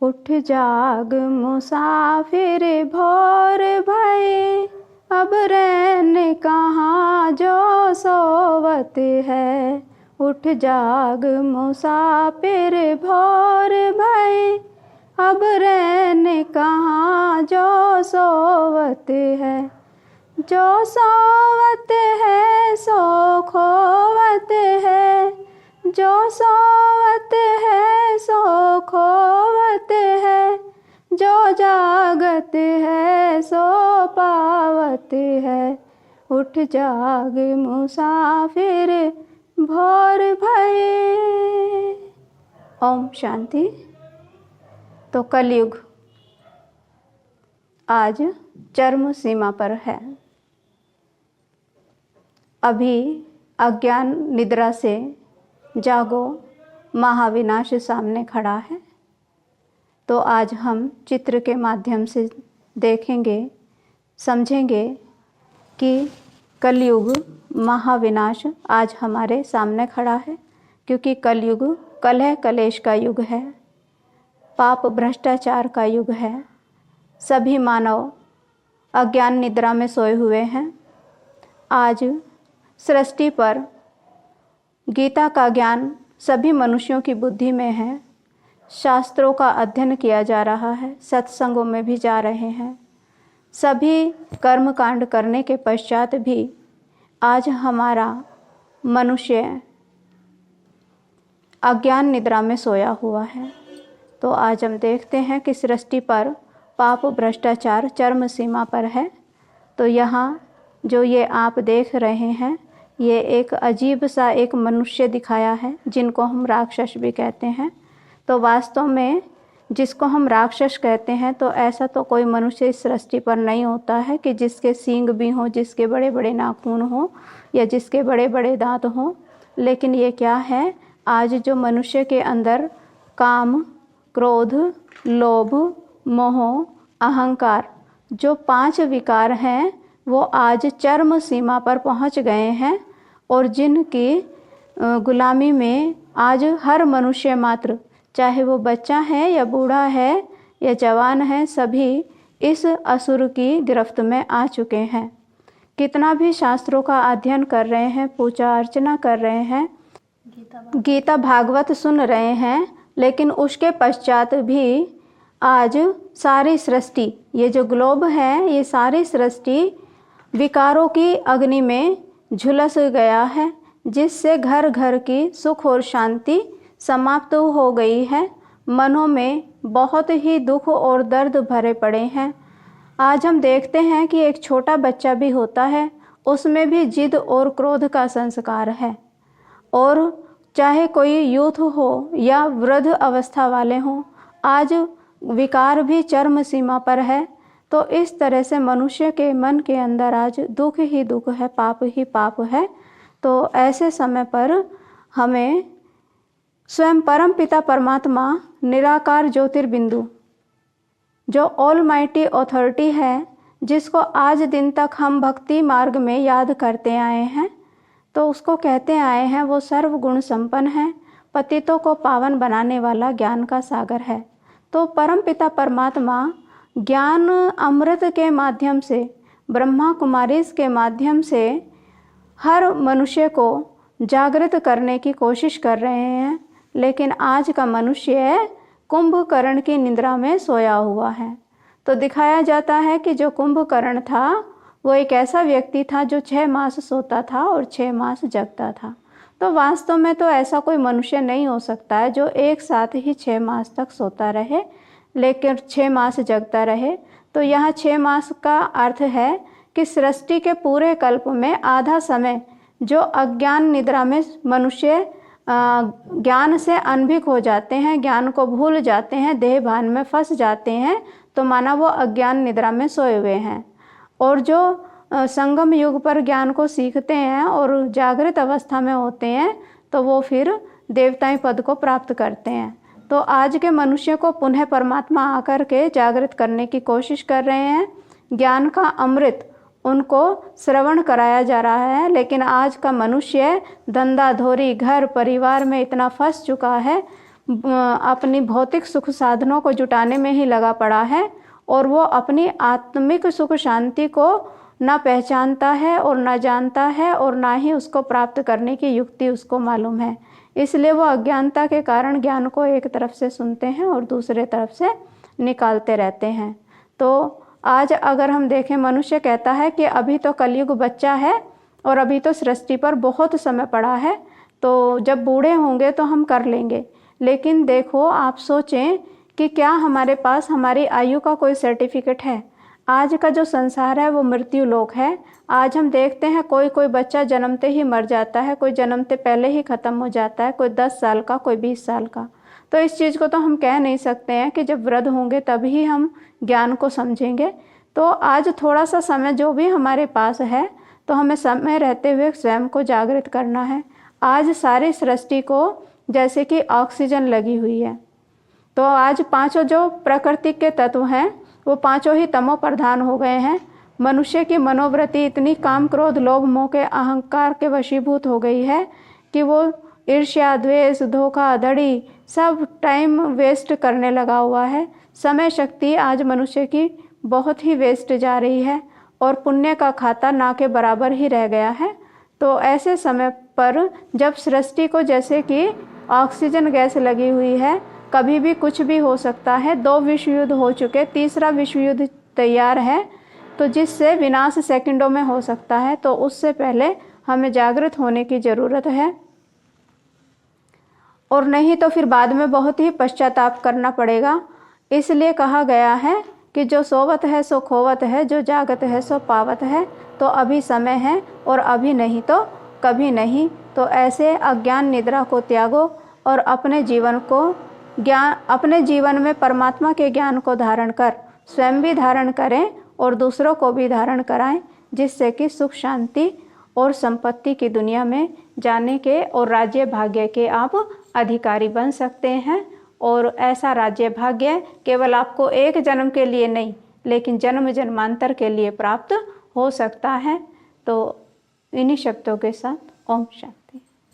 उठ जाग मुसाफिर भोर भये, अब रहने कहाँ जो सोवत है। उठ जाग मुसाफिर भोर भये, अब रहने कहाँ जो सोवत है। जो सोवत है सो खोवत है, जो सोवत है सो खोवत है, जो जागत है सो पावत है। उठ जाग मुसाफिर भोर भये। ओम शांति। तो कलयुग आज चरम सीमा पर है। अभी अज्ञान निद्रा से जागो, महाविनाश सामने खड़ा है। तो आज हम चित्र के माध्यम से देखेंगे, समझेंगे कि कलयुग महाविनाश आज हमारे सामने खड़ा है। क्योंकि कलयुग कलह कलेश का युग है, पाप भ्रष्टाचार का युग है। सभी मानव अज्ञान निद्रा में सोए हुए हैं। आज सृष्टि पर गीता का ज्ञान सभी मनुष्यों की बुद्धि में है। शास्त्रों का अध्ययन किया जा रहा है, सत्संगों में भी जा रहे हैं। सभी कर्म कांड करने के पश्चात भी आज हमारा मनुष्य अज्ञान निद्रा में सोया हुआ है। तो आज हम देखते हैं कि सृष्टि पर पाप भ्रष्टाचार चरम सीमा पर है। तो यहाँ जो ये आप देख रहे हैं, ये एक अजीब सा एक मनुष्य दिखाया है, जिनको हम राक्षस भी कहते हैं। तो वास्तव में जिसको हम राक्षस कहते हैं, तो ऐसा तो कोई मनुष्य इस सृष्टि पर नहीं होता है कि जिसके सींग भी हों, जिसके बड़े बड़े नाखून हों, या जिसके बड़े बड़े दांत हों। लेकिन ये क्या है, आज जो मनुष्य के अंदर काम, क्रोध, लोभ, मोह, अहंकार, जो 5 विकार हैं, वो आज चरम सीमा पर पहुंच गए हैं। और जिनकी गुलामी में आज हर मनुष्य मात्र, चाहे वो बच्चा है या बूढ़ा है या जवान है, सभी इस असुर की गिरफ्त में आ चुके हैं। कितना भी शास्त्रों का अध्ययन कर रहे हैं, पूजा अर्चना कर रहे हैं, गीता भागवत सुन रहे हैं, लेकिन उसके पश्चात भी आज सारी सृष्टि, ये जो ग्लोब है, ये सारी सृष्टि विकारों की अग्नि में झुलस गया है, जिससे घर घर की सुख और शांति समाप्त हो गई है। मनों में बहुत ही दुख और दर्द भरे पड़े हैं। आज हम देखते हैं कि एक छोटा बच्चा भी होता है, उसमें भी जिद और क्रोध का संस्कार है। और चाहे कोई यूथ हो या वृद्ध अवस्था वाले हों, आज विकार भी चरम सीमा पर है। तो इस तरह से मनुष्य के मन के अंदर आज दुख ही दुख है, पाप ही पाप है। तो ऐसे समय पर हमें स्वयं परम पिता परमात्मा, निराकार ज्योतिर्बिंदु, जो ऑलमाइटी अथॉरिटी है, जिसको आज दिन तक हम भक्ति मार्ग में याद करते आए हैं, तो उसको कहते आए हैं वो सर्वगुण संपन्न है, पतितों को पावन बनाने वाला ज्ञान का सागर है। तो परम पिता परमात्मा ज्ञान अमृत के माध्यम से, ब्रह्मा कुमारीज के माध्यम से हर मनुष्य को जागृत करने की कोशिश कर रहे हैं। लेकिन आज का मनुष्य कुंभकर्ण की निद्रा में सोया हुआ है। तो दिखाया जाता है कि जो कुंभकर्ण था, वो एक ऐसा व्यक्ति था जो 6 मास सोता था और 6 मास जगता था। तो वास्तव में तो ऐसा कोई मनुष्य नहीं हो सकता है जो एक साथ ही 6 मास तक सोता रहे, लेकिन 6 मास जगता रहे। तो यहाँ 6 मास का अर्थ है कि सृष्टि के पूरे कल्प में आधा समय जो अज्ञान निद्रा में मनुष्य ज्ञान से अनभिक हो जाते हैं, ज्ञान को भूल जाते हैं, देह भान में फंस जाते हैं, तो माना वो अज्ञान निद्रा में सोए हुए हैं। और जो संगम युग पर ज्ञान को सीखते हैं और जागृत अवस्था में होते हैं, तो वो फिर देवताएं पद को प्राप्त करते हैं। तो आज के मनुष्य को पुनः परमात्मा आकर के जागृत करने की कोशिश कर रहे हैं। ज्ञान का अमृत उनको श्रवण कराया जा रहा है। लेकिन आज का मनुष्य धंधा धोरी घर परिवार में इतना फंस चुका है, अपनी भौतिक सुख साधनों को जुटाने में ही लगा पड़ा है और वो अपनी आत्मिक सुख शांति को ना पहचानता है और ना जानता है और ना ही उसको प्राप्त करने की युक्ति उसको मालूम है। इसलिए वो अज्ञानता के कारण ज्ञान को एक तरफ से सुनते हैं और दूसरे तरफ से निकालते रहते हैं। तो आज अगर हम देखें, मनुष्य कहता है कि अभी तो कलयुग बच्चा है और अभी तो सृष्टि पर बहुत समय पड़ा है, तो जब बूढ़े होंगे तो हम कर लेंगे। लेकिन देखो, आप सोचें कि क्या हमारे पास हमारी आयु का कोई सर्टिफिकेट है? आज का जो संसार है वो मृत्यु लोक है। आज हम देखते हैं कोई कोई बच्चा जन्मते ही मर जाता है, कोई जन्मते पहले ही ख़त्म हो जाता है, कोई 10 साल का, कोई 20 साल का। तो इस चीज़ को तो हम कह नहीं सकते हैं कि जब वृद्ध होंगे तभी हम ज्ञान को समझेंगे। तो आज थोड़ा सा समय जो भी हमारे पास है, तो हमें समय रहते हुए स्वयं को जागृत करना है। आज सारी सृष्टि को जैसे कि ऑक्सीजन लगी हुई है, तो आज पांचों जो प्रकृति के तत्व हैं वो पांचों ही तमो प्रधान हो गए हैं। मनुष्य की मनोवृत्ति इतनी काम, क्रोध, लोभ, मोह के अहंकार के वशीभूत हो गई है कि वो ईर्ष्या, द्वेष, धोखा, धड़ी सब टाइम वेस्ट करने लगा हुआ है। समय शक्ति आज मनुष्य की बहुत ही वेस्ट जा रही है और पुण्य का खाता ना के बराबर ही रह गया है। तो ऐसे समय पर जब सृष्टि को जैसे कि ऑक्सीजन गैस लगी हुई है, कभी भी कुछ भी हो सकता है। 2 विश्व युद्ध हो चुके, तीसरा विश्व युद्ध तैयार है, तो जिससे विनाश सेकंडों में हो सकता है। तो उससे पहले हमें जागृत होने की ज़रूरत है, और नहीं तो फिर बाद में बहुत ही पश्चाताप करना पड़ेगा। इसलिए कहा गया है कि जो सोवत है सो खोवत है, जो जागत है सो पावत है। तो अभी समय है और अभी नहीं तो कभी नहीं। तो ऐसे अज्ञान निद्रा को त्यागो और अपने जीवन में परमात्मा के ज्ञान को धारण कर स्वयं भी धारण करें और दूसरों को भी धारण कराएं, जिससे कि सुख शांति और संपत्ति की दुनिया में जाने के और राज्य भाग्य के आप अधिकारी बन सकते हैं। और ऐसा राज्य भाग्य केवल आपको एक जन्म के लिए नहीं, लेकिन जन्म जन्मांतर के लिए प्राप्त हो सकता है। तो इन्हीं शब्दों के साथ ओम शांति।